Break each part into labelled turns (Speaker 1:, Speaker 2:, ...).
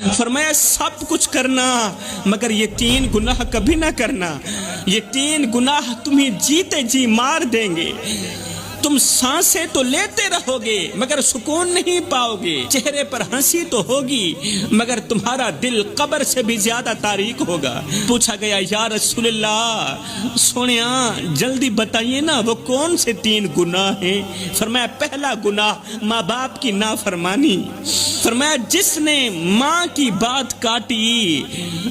Speaker 1: فرمایا سب کچھ کرنا مگر یہ 3 گناہ کبھی نہ کرنا، یہ 3 گناہ تمہیں جیتے جی مار دیں گے۔ تم سانسیں تو لیتے رہو گے مگر سکون نہیں پاؤ گے، چہرے پر ہنسی تو ہوگی مگر تمہارا دل قبر سے بھی زیادہ تاریک ہوگا۔ پوچھا گیا یا رسول اللہ سونیا جلدی بتائیے نا وہ کون سے 3 گناہ ہیں؟ فرمایا پہلا گناہ ماں باپ کی نافرمانی۔ فرمایا جس نے ماں کی بات کاٹی،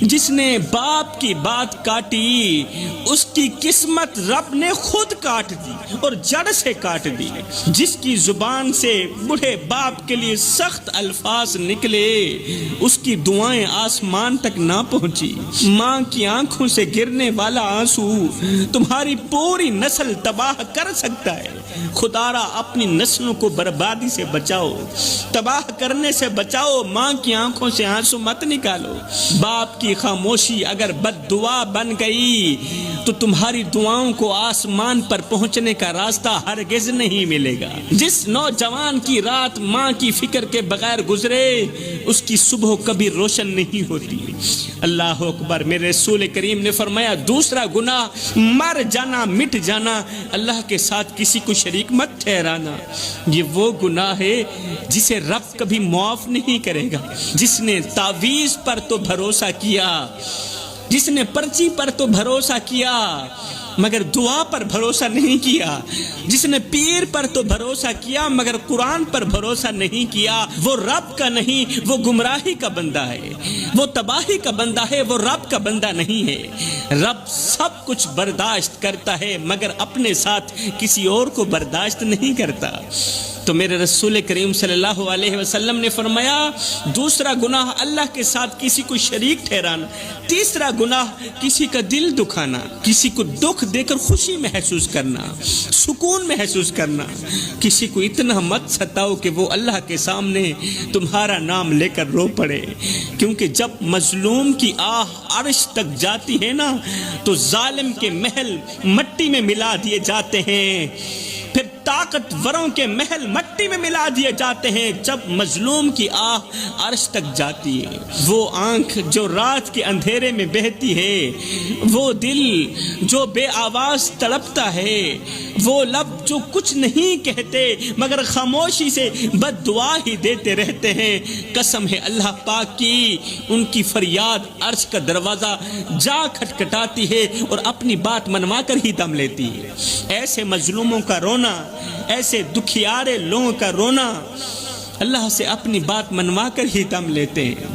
Speaker 1: جس نے باپ کی بات کاٹی، اس کی قسمت رب نے خود کاٹ دی اور جڑ سے کاٹ دی۔ جس کی زبان سے بوڑھے باپ کے لیے سخت الفاظ نکلے، اس کی دعائیں آسمان تک نہ پہنچی۔ ماں کی آنکھوں سے گرنے والا آنسو تمہاری پوری نسل تباہ کر سکتا ہے۔ خدا را اپنی نسلوں کو بربادی سے بچاؤ، تباہ کرنے سے بچاؤ۔ ماں کی آنکھوں سے آنسو مت نکالو۔ باپ کی خاموشی اگر بد دعا بن گئی تو تمہاری دعاؤں کو آسمان پر پہنچنے کا راستہ ہرگز نہیں ملے گا۔ جس نوجوان کی رات ماں کی فکر کے بغیر گزرے، اس کی صبح کبھی روشن نہیں ہوتی۔ اللہ اکبر۔ میرے رسول کریم نے فرمایا دوسرا گناہ مر جانا، مٹ جانا، اللہ کے ساتھ کسی کو شریک مت ٹھہرانا۔ یہ وہ گناہ ہے جسے رب کبھی معاف نہیں کرے گا۔ جس نے تعویذ پر تو بھروسہ کیا، جس نے پرچی پر تو بھروسہ کیا مگر دعا پر بھروسہ نہیں کیا، جس نے پیر پر تو بھروسہ کیا مگر قرآن پر بھروسہ نہیں کیا، وہ رب کا نہیں، وہ گمراہی کا بندہ ہے، وہ تباہی کا بندہ ہے، وہ رب کا بندہ نہیں ہے۔ رب سب کچھ برداشت کرتا ہے مگر اپنے ساتھ کسی اور کو برداشت نہیں کرتا۔ تو میرے رسول کریم صلی اللہ علیہ وسلم نے فرمایا دوسرا گناہ اللہ کے ساتھ کسی کو شریک ٹھہرانا۔ تیسرا گناہ کسی کا دل دکھانا، کسی کو دکھ دے کر خوشی محسوس کرنا، سکون محسوس کرنا۔ کسی کو اتنا مت ستاؤ کہ وہ اللہ کے سامنے تمہارا نام لے کر رو پڑے، کیونکہ جب مظلوم کی آہ عرش تک جاتی ہے نا تو ظالم کے محل مٹی میں ملا دیے جاتے ہیں، پھر طاقتوروں کے محل مٹی میں ملا دیے جاتے ہیں جب مظلوم کی آہ عرش تک جاتی ہے۔ وہ آنکھ جو رات کے اندھیرے میں بہتی ہے، وہ دل جو بے آواز تڑپتا ہے، وہ لب جو کچھ نہیں کہتے مگر خاموشی سے بد دعا ہی دیتے رہتے ہیں، قسم ہے اللہ پاک کی ان کی فریاد عرش کا دروازہ جا کھٹکھٹاتی ہے اور اپنی بات منوا کر ہی دم لیتی ہے۔ ایسے مظلوموں کا رونا، ایسے دکھیارے لوگوں کا رونا اللہ سے اپنی بات منوا کر ہی دم لیتے ہیں۔